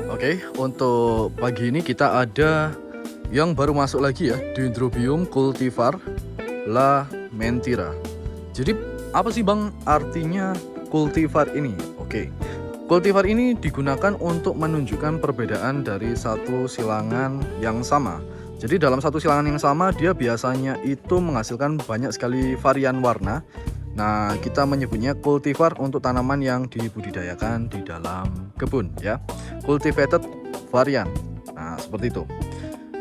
Oke, untuk pagi ini kita ada yang baru masuk lagi ya, Dendrobium cultivar lamentira. Jadi apa sih Bang artinya cultivar ini? Oke, cultivar ini digunakan untuk menunjukkan perbedaan dari satu silangan yang sama. Jadi dalam satu silangan yang sama dia biasanya itu menghasilkan banyak sekali varian warna. Nah, kita menyebutnya cultivar untuk tanaman yang dibudidayakan di dalam kebun ya. Cultivated varian. Nah, seperti itu.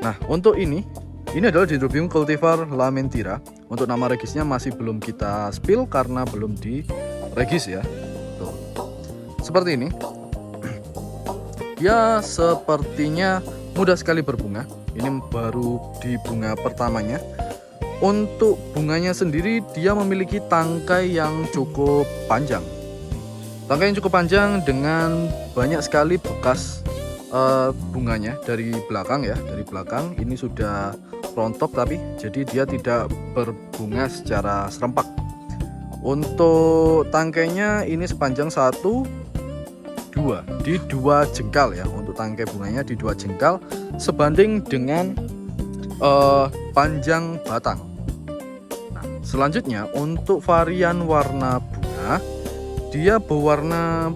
Nah, untuk ini adalah Dendrobium cultivar lamentira. Untuk nama regisnya masih belum kita spill karena belum diregis ya. Tuh. Seperti ini. Dia sepertinya mudah sekali berbunga. Ini baru di bunga pertamanya. Untuk bunganya sendiri dia memiliki tangkai yang cukup panjang. Tangkai yang cukup panjang dengan banyak sekali bekas bunganya dari belakang ya. Dari belakang ini sudah rontok tapi jadi dia tidak berbunga secara serempak. Untuk tangkainya ini sepanjang 1, 2 di 2 jengkal ya. Untuk tangkai bunganya di 2 jengkal sebanding dengan panjang batang. Nah, selanjutnya untuk varian warna bunga, dia berwarna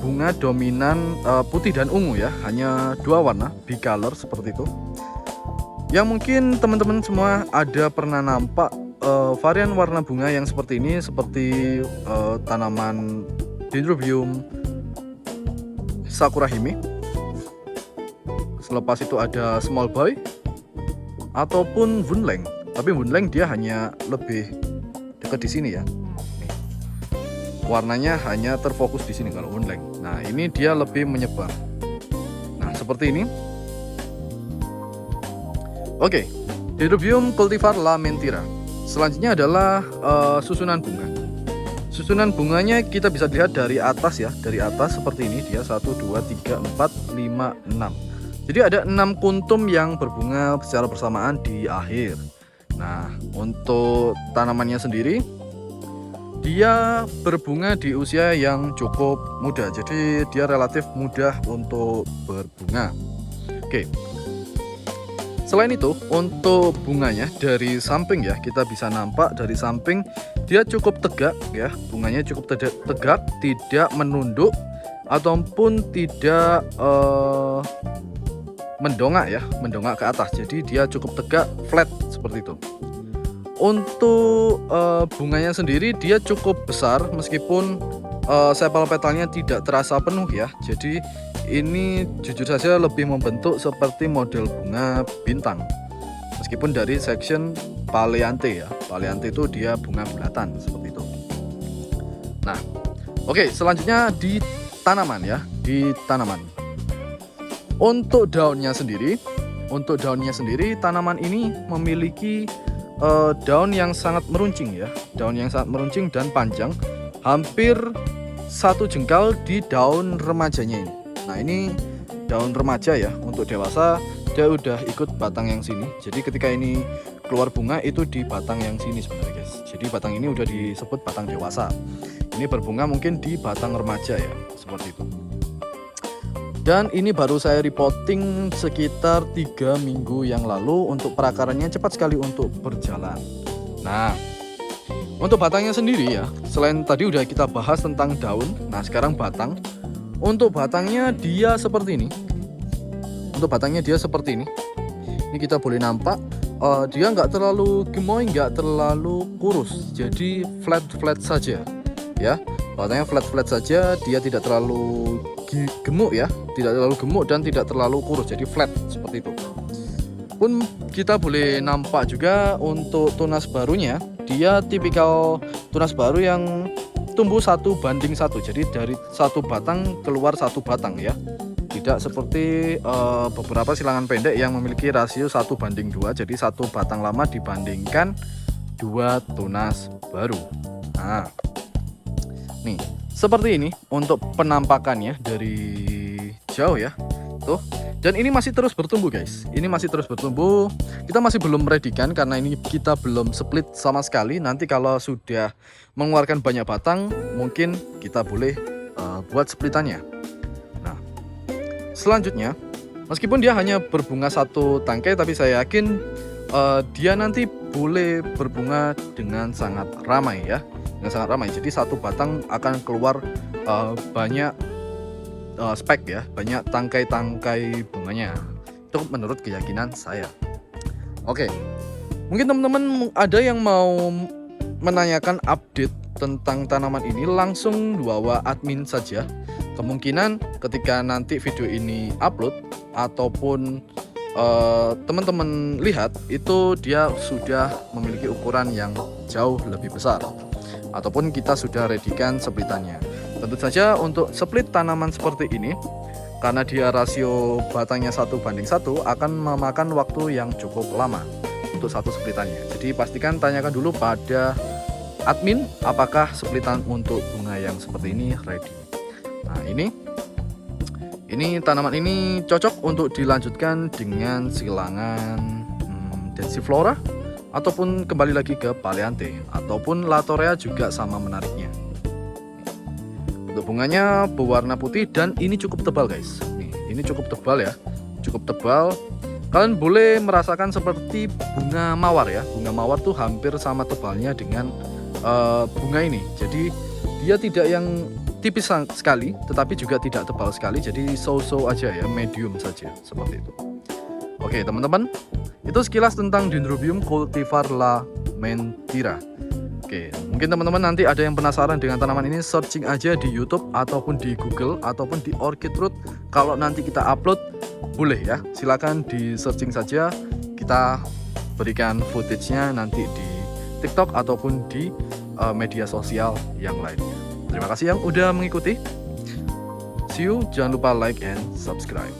bunga dominan putih dan ungu ya, hanya 2 warna, bicolor seperti itu. Yang mungkin teman-teman semua ada pernah nampak varian warna bunga yang seperti ini, seperti tanaman Dendrobium sakurahime. Selepas itu ada small boy ataupun wunleng, tapi wunleng dia hanya lebih dekat di sini ya. Nih. Warnanya hanya terfokus di sini kalau wunleng. Nah, ini dia lebih menyebar. Nah, seperti ini. Oke, Dendrobium cultivar lamentira. Selanjutnya adalah susunan bunga. Susunan bunganya kita bisa lihat dari atas ya, dari atas seperti ini dia 1, 2, 3, 4, 5, 6. Jadi ada 6 kuntum yang berbunga secara bersamaan di akhir. Nah, untuk tanamannya sendiri dia berbunga di usia yang cukup muda. Jadi dia relatif mudah untuk berbunga. Oke. Selain itu, untuk bunganya dari samping ya, kita bisa nampak dari samping dia cukup tegak ya. Bunganya cukup tegak, tidak menunduk ataupun tidak mendongak ya, mendongak ke atas. Jadi dia cukup tegak, flat seperti itu. Untuk bunganya sendiri dia cukup besar meskipun sepal petalnya tidak terasa penuh ya. Jadi ini jujur saja lebih membentuk seperti model bunga bintang. Meskipun dari section Paleanthe ya. Paleanthe itu dia bunga bulatan seperti itu. Nah, oke, selanjutnya di tanaman ya, di tanaman. Untuk daunnya sendiri, tanaman ini memiliki daun yang sangat meruncing ya, daun yang sangat meruncing dan panjang, hampir 1 jengkal di daun remajanya ini. Nah, ini daun remaja ya. Untuk dewasa dia udah ikut batang yang sini. Jadi ketika ini keluar bunga itu di batang yang sini sebenarnya guys. Jadi batang ini udah disebut batang dewasa. Ini berbunga mungkin di batang remaja ya, seperti itu. Dan ini baru saya reporting sekitar 3 minggu yang lalu. Untuk perakarannya cepat sekali untuk berjalan. Nah, untuk batangnya sendiri ya, selain tadi udah kita bahas tentang daun, nah sekarang batang. Untuk batangnya dia seperti ini. Ini kita boleh nampak dia nggak terlalu gemoy, nggak terlalu kurus. Jadi flat saja ya. Batangnya flat saja, dia tidak terlalu gemuk ya, tidak terlalu gemuk dan tidak terlalu kurus, jadi flat seperti itu. Pun kita boleh nampak juga untuk tunas barunya, dia tipikal tunas baru yang tumbuh 1:1, jadi dari 1 batang keluar 1 batang ya. Tidak seperti beberapa silangan pendek yang memiliki rasio 1:2, jadi 1 batang lama dibandingkan 2 tunas baru. Nah, nih seperti ini untuk penampakannya dari jauh ya. Tuh. Dan ini masih terus bertumbuh guys. Ini masih terus bertumbuh. Kita masih belum meredikan karena ini kita belum split sama sekali. Nanti kalau sudah mengeluarkan banyak batang, mungkin kita boleh buat splitannya. Nah, Selanjutnya, meskipun dia hanya berbunga satu tangkai, tapi saya yakin dia nanti boleh berbunga dengan sangat ramai ya, dengan sangat ramai. Jadi satu batang akan keluar banyak spek ya, banyak tangkai-tangkai bunganya. Itu menurut keyakinan saya. Oke, mungkin teman-teman ada yang mau menanyakan update tentang tanaman ini, langsung bawa admin saja. Kemungkinan ketika nanti video ini upload ataupun teman-teman lihat itu, dia sudah memiliki ukuran yang jauh lebih besar ataupun kita sudah readykan splitannya. Tentu saja untuk split tanaman seperti ini, karena dia rasio batangnya 1:1 akan memakan waktu yang cukup lama untuk satu splitannya. Jadi pastikan tanyakan dulu pada admin apakah splitan untuk bunga yang seperti ini ready. Nah, ini tanaman ini cocok untuk dilanjutkan dengan silangan Densiflora ataupun kembali lagi ke Paleanthe ataupun Latorea juga sama menariknya. Untuk bunganya berwarna putih dan ini cukup tebal guys. Nih, ini cukup tebal ya, cukup tebal. Kalian boleh merasakan seperti bunga mawar ya. Bunga mawar tuh hampir sama tebalnya dengan bunga ini. Jadi dia tidak yang tipis sekali, tetapi juga tidak tebal sekali. Jadi so-so aja ya, medium saja seperti itu. Oke teman-teman, itu sekilas tentang Dendrobium cultivar Lamentira. Oke, mungkin teman-teman nanti ada yang penasaran dengan tanaman ini, searching aja di YouTube ataupun di Google ataupun di Orchid Root. Kalau nanti kita upload, boleh ya, silakan di searching saja. Kita berikan footage-nya nanti di TikTok ataupun di media sosial yang lainnya. Terima kasih yang udah mengikuti. See you, jangan lupa like and subscribe.